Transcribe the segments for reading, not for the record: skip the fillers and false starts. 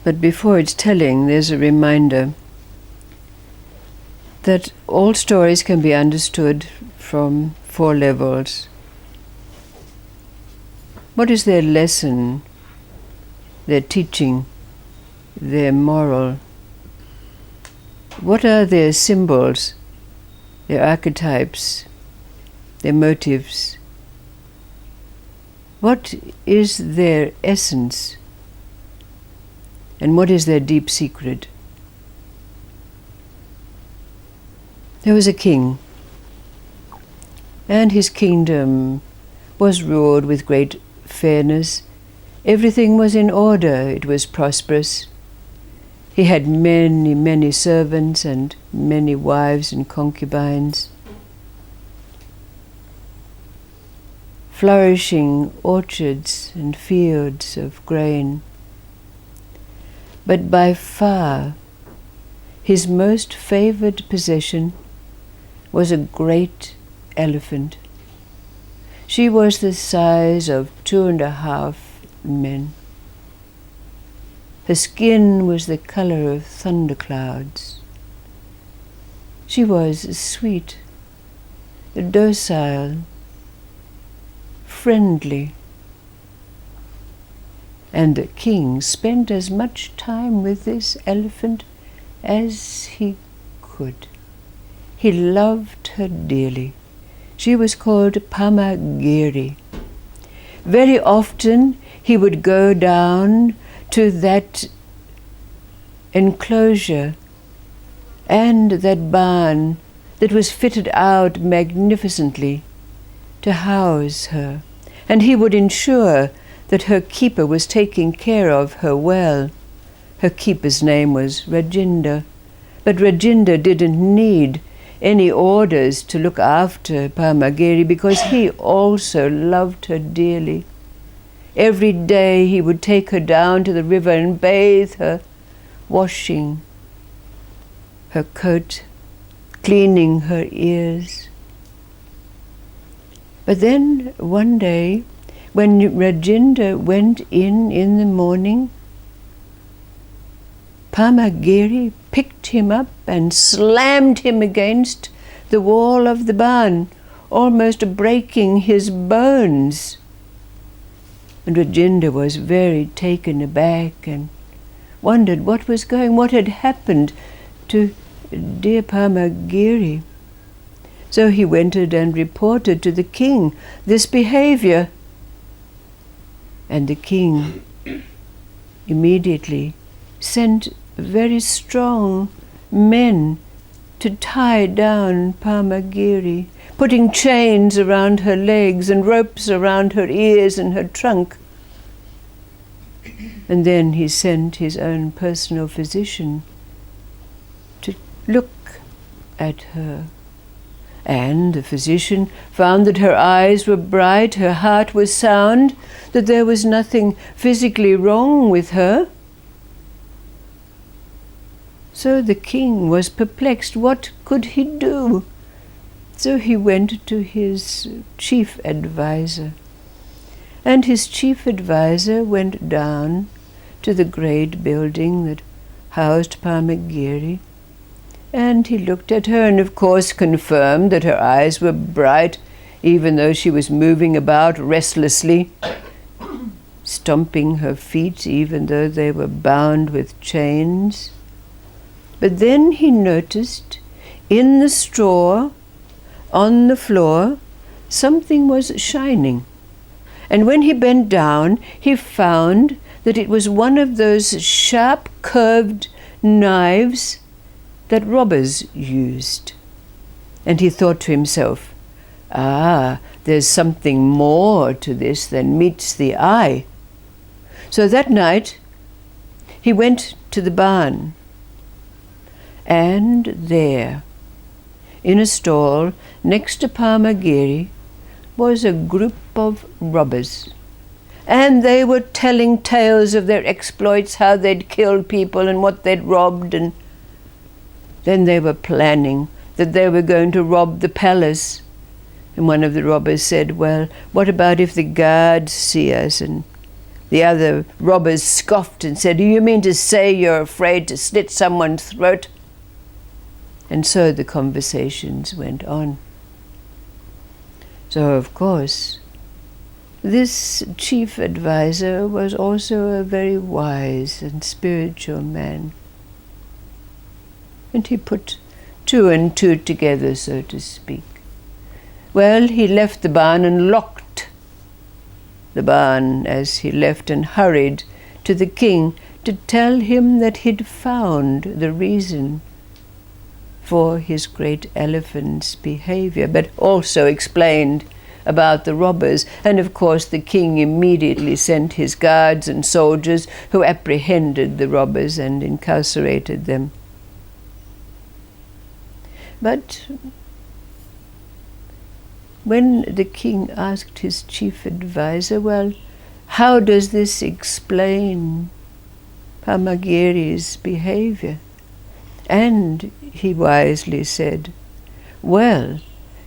But before its telling, there's a reminder that all stories can be understood from 4 levels. What is their lesson, their teaching, their moral? What are their symbols, their archetypes, their motives? What is their essence? And what is their deep secret? There was a king, and his kingdom was ruled with great fairness. Everything was in order, it was prosperous. He had many, many servants and many wives and concubines. Flourishing orchards and fields of grain. But by far, his most favored possession was a great elephant. She was the size of 2.5 men. Her skin was the color of thunderclouds. She was sweet, docile, friendly. And the king spent as much time with this elephant as he could. He loved her dearly. She was called Pamagiri. Very often he would go down to that enclosure and that barn that was fitted out magnificently to house her, and he would ensure that her keeper was taking care of her well. Her keeper's name was Rajinda, but Rajinda didn't need any orders to look after Pamagiri because he also loved her dearly. Every day he would take her down to the river and bathe her, washing her coat, cleaning her ears. But then one day, when Rajinda went in the morning, Pamagiri picked him up and slammed him against the wall of the barn, almost breaking his bones. And Rajinda was very taken aback and wondered what had happened to dear Pamagiri. So he went and reported to the king this behavior. And the king immediately sent very strong men to tie down Pamagiri, putting chains around her legs and ropes around her ears and her trunk. And then he sent his own personal physician to look at her. And the physician found that her eyes were bright, her heart was sound, that there was nothing physically wrong with her. So the king was perplexed. What could he do? So he went to his chief advisor. And his chief advisor went down to the great building that housed Pamagiri. And he looked at her and of course confirmed that her eyes were bright, even though she was moving about restlessly, stomping her feet even though they were bound with chains. But then he noticed in the straw, on the floor, something was shining. And when he bent down, he found that it was one of those sharp curved knives that robbers used. And he thought to himself, there's something more to this than meets the eye. So that night he went to the barn. And there, in a stall next to Pamagiri, was a group of robbers. And they were telling tales of their exploits, how they'd killed people and what they'd robbed. And then they were planning that they were going to rob the palace. And one of the robbers said, well, what about if the guards see us and The other robbers scoffed and said, "Do you mean to say you're afraid to slit someone's throat?" And so the conversations went on. So, of course, this chief advisor was also a very wise and spiritual man. And he put two and two together, so to speak. Well, he left the barn and locked the barn as he left and hurried to the king to tell him that he'd found the reason for his great elephant's behavior, but also explained about the robbers. And of course the king immediately sent his guards and soldiers, who apprehended the robbers and incarcerated them. But when the king asked his chief advisor, "Well, how does this explain Pamagiri's behavior?" And he wisely said, "Well,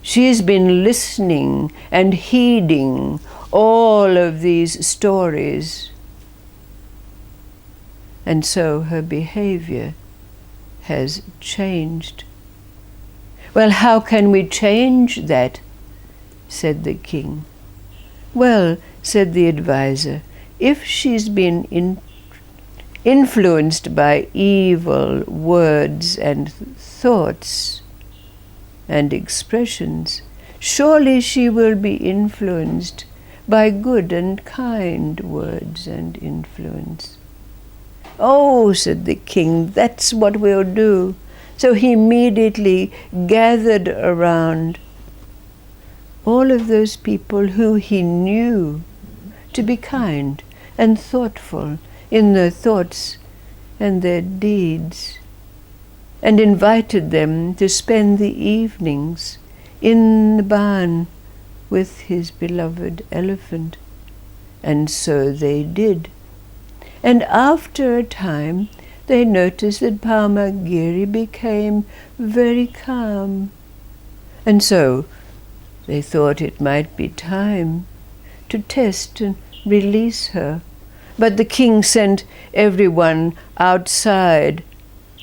she's been listening and heeding all of these stories, and so her behavior has changed." "Well, how can we change that?" said the king. "Well," said the advisor, "if she's been influenced by evil words and thoughts and expressions, surely she will be influenced by good and kind words and influence." "Oh," said the king, "that's what we'll do." So he immediately gathered around all of those people who he knew to be kind and thoughtful in their thoughts and their deeds, and invited them to spend the evenings in the barn with his beloved elephant. And so they did. And after a time, they noticed that Pamagiri became very calm. And so they thought it might be time to test and release her. But the king sent everyone outside,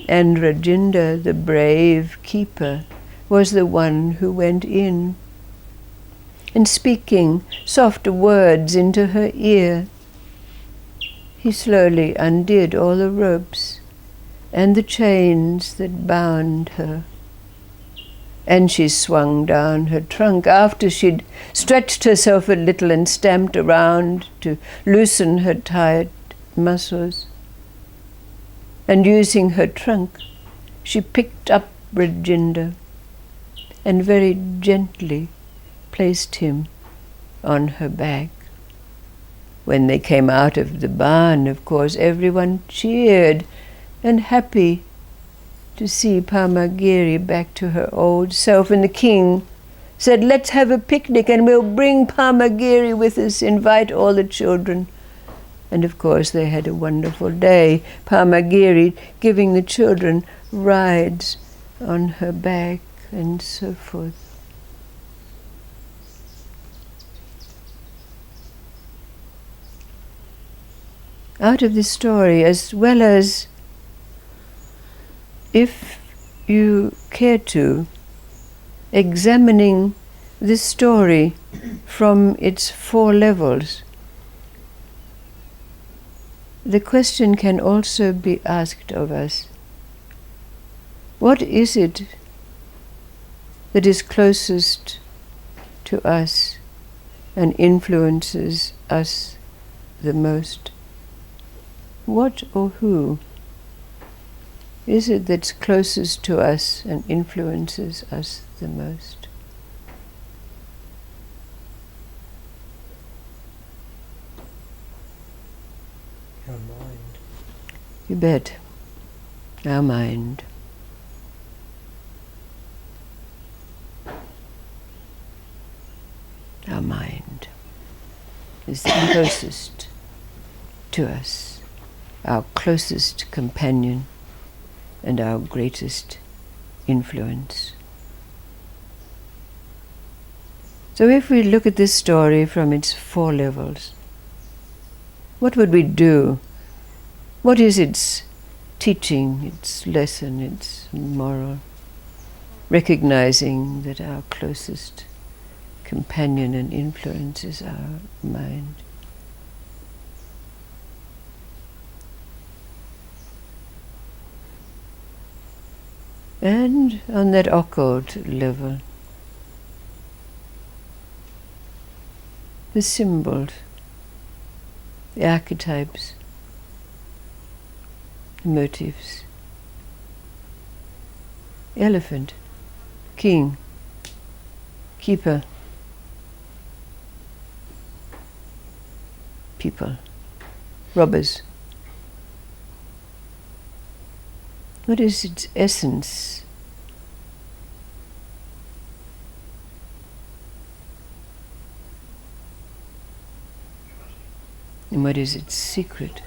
and Rajinda, the brave keeper, was the one who went in. And speaking soft words into her ear, he slowly undid all the ropes and the chains that bound her. And she swung down her trunk after she'd stretched herself a little and stamped around to loosen her tight muscles. And using her trunk, she picked up Rajinda and very gently placed him on her back. When they came out of the barn, of course, everyone cheered and happy to see Pamagiri back to her old self. And the king said, "Let's have a picnic and we'll bring Pamagiri with us, invite all the children." And of course they had a wonderful day, Pamagiri giving the children rides on her back and so forth. Out of this story, as well as, if you care to, examining this story from its 4 levels, the question can also be asked of us: what is it that is closest to us and influences us the most? What or who is it that's closest to us and influences us the most? Our mind. You bet. Our mind. Our mind is the closest to us, our closest companion and our greatest influence. So if we look at this story from its 4 levels, What would we do? What is its teaching, its lesson, its moral? Recognizing that our closest companion and influence is our mind. And on that occult level, the symbols, the archetypes, the motifs. Elephant, king, keeper, people, robbers. What is its essence? And what is its secret?